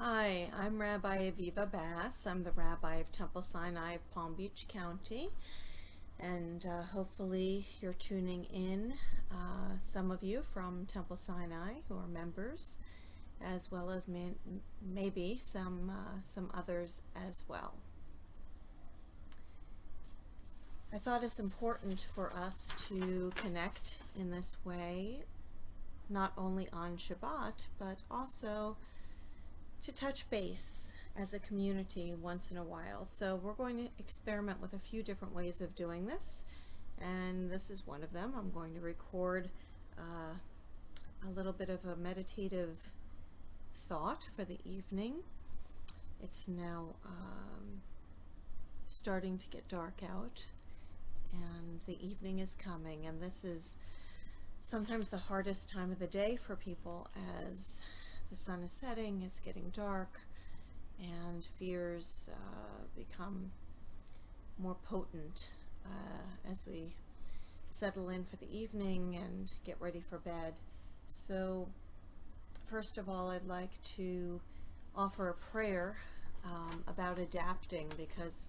Hi, I'm Rabbi Aviva Bass. I'm the Rabbi of Temple Sinai of Palm Beach County, and hopefully you're tuning in, some of you from Temple Sinai who are members, as well as maybe some others as well. I thought it's important for us to connect in this way, not only on Shabbat, but also to touch base as a community once in a while. So we're going to experiment with a few different ways of doing this, and this is one of them. I'm going to record a little bit of a meditative thought for the evening. It's now starting to get dark out, and the evening is coming, and this is sometimes the hardest time of the day for people as the sun is setting, it's getting dark, and fears become more potent as we settle in for the evening and get ready for bed. So first of all, I'd like to offer a prayer about adapting, because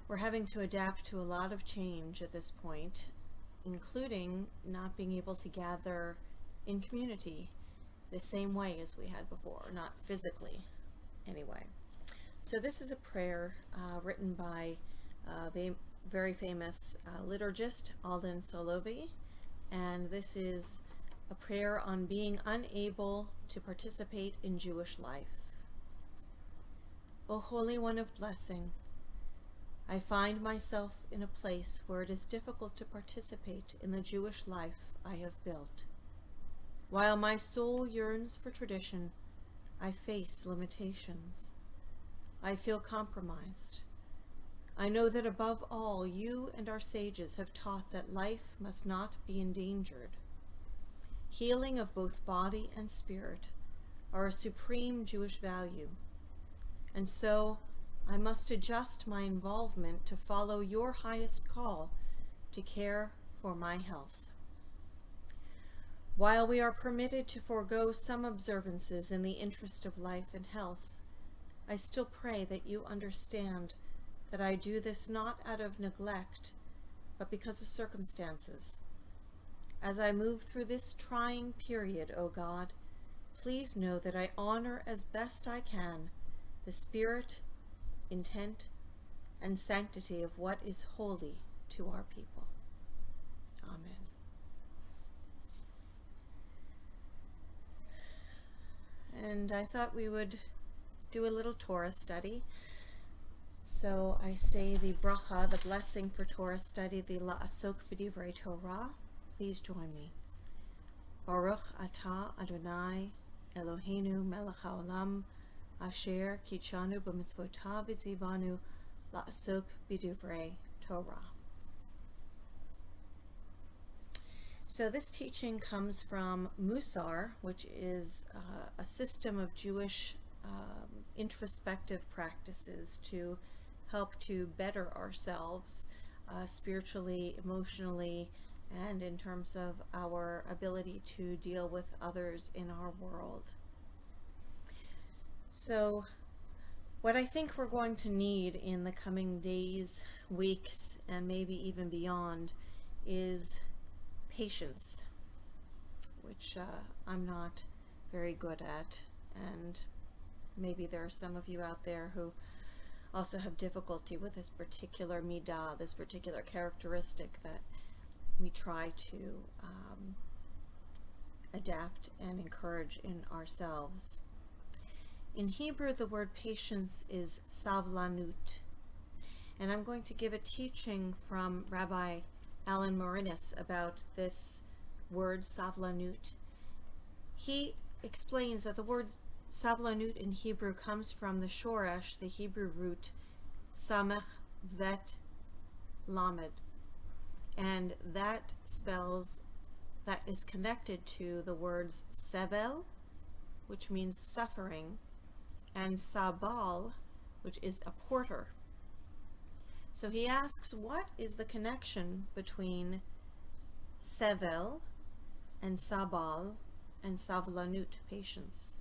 we're having to adapt to a lot of change at this point, including not being able to gather in community the same way as we had before, not physically anyway. So this is a prayer written by the very famous liturgist Alden Solovi, and this is a prayer on being unable to participate in Jewish life. O Holy One of Blessing, I find myself in a place where it is difficult to participate in the Jewish life I have built. While my soul yearns for tradition, I face limitations. I feel compromised. I know that above all, you and our sages have taught that life must not be endangered. Healing of both body and spirit are a supreme Jewish value, and so I must adjust my involvement to follow your highest call to care for my health. While we are permitted to forego some observances in the interest of life and health, I still pray that you understand that I do this not out of neglect, but because of circumstances. As I move through this trying period, O God, please know that I honor as best I can the spirit, intent, and sanctity of what is holy to our people. Amen. And I thought we would do a little Torah study. So I say the bracha, the blessing for Torah study, the la'asok b'divrei Torah. Please join me. Baruch atah Adonai Eloheinu melech haolam asher kitshanu b'mitzvotav v'tzivanu la'asok b'divrei Torah. So this teaching comes from Musar, which is a system of Jewish introspective practices to help to better ourselves spiritually, emotionally, and in terms of our ability to deal with others in our world. So what I think we're going to need in the coming days, weeks, and maybe even beyond is patience, which I'm not very good at, and maybe there are some of you out there who also have difficulty with this particular midah, this particular characteristic that we try to adapt and encourage in ourselves. In Hebrew, the word patience is savlanut, and I'm going to give a teaching from Rabbi Alan Morinis about this word savlanut. He explains that the word savlanut in Hebrew comes from the shoresh, the Hebrew root samech vet lamed, and that is connected to the words sevel, which means suffering, and sabal, which is a porter. So he asks, what is the connection between sevel and sabal and savlanut, patience?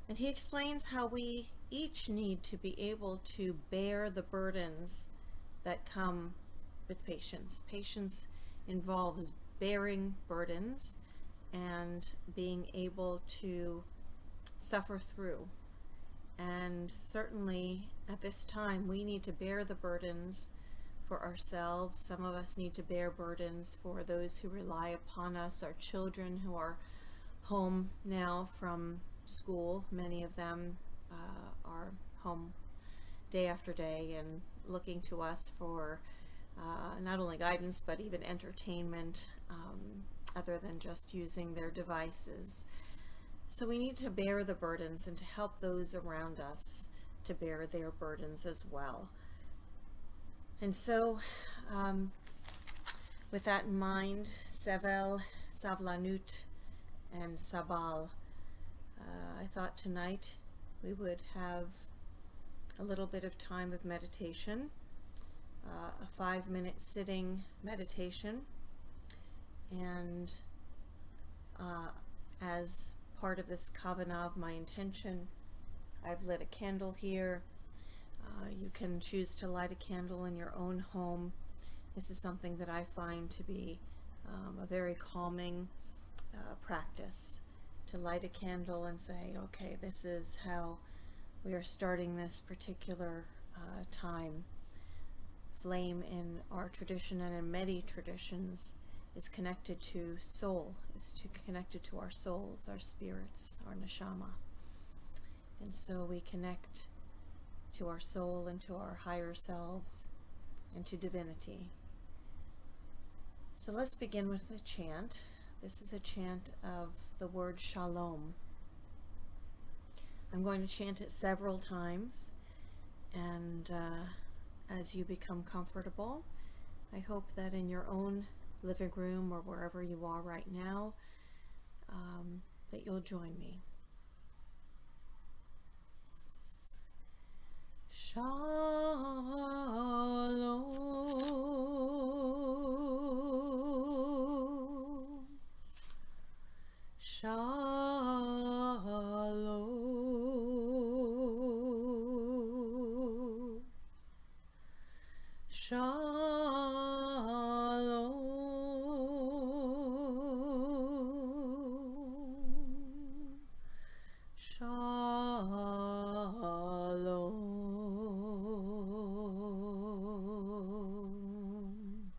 And he explains how we each need to be able to bear the burdens that come with patience. Patience involves bearing burdens and being able to suffer through. And certainly at this time, we need to bear the burdens for ourselves. Some of us need to bear burdens for those who rely upon us, our children who are home now from school. Many of them are home day after day and looking to us for not only guidance but even entertainment, other than just using their devices. So we need to bear the burdens and to help those around us to bear their burdens as well. And so with that in mind, Sevel, Savlanut, and Sabal, I thought tonight we would have a little bit of time of meditation, a 5-minute sitting meditation, and as part of this Kavanav, my intention, I've lit a candle here. You can choose to light a candle in your own home. This is something that I find to be a very calming practice, to light a candle and say, okay, this is how we are starting this particular time. Flame in our tradition and in many traditions is connected to soul, connected to our souls, our spirits, our neshama. And so we connect to our soul and to our higher selves and to divinity. So let's begin with the chant. This is a chant of the word shalom. I'm going to chant it several times, and as you become comfortable, I hope that in your own living room or wherever you are right now, that you'll join me. Shalom, shalom, shalom, shalom.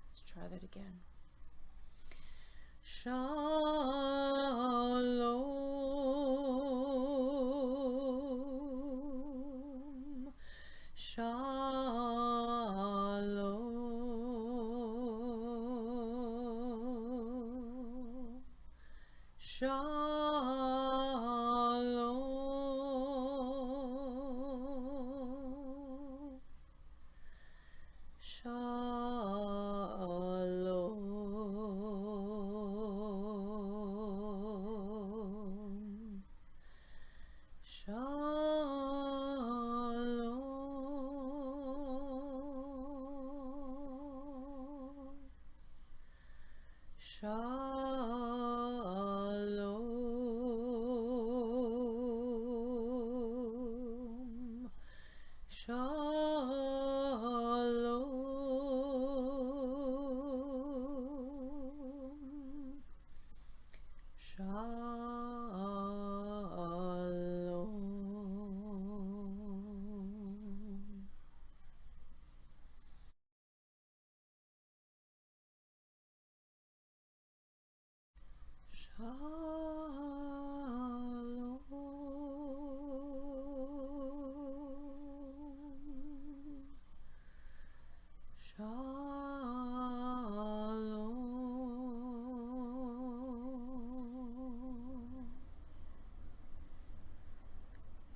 Let's try that again. Shalom, shalom, shalom, shalom, shalom,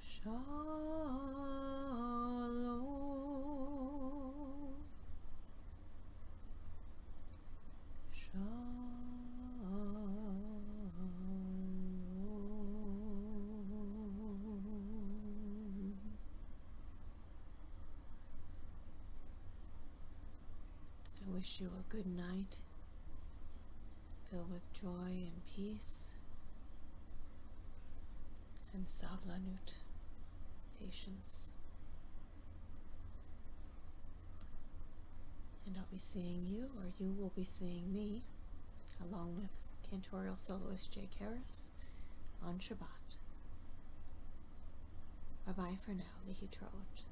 shalom, shalom. I wish you a good night, filled with joy and peace. and savlanut, patience. And I'll be seeing you, or you will be seeing me, along with cantorial soloist Jake Harris, on Shabbat. Bye-bye for now. Lihitraot.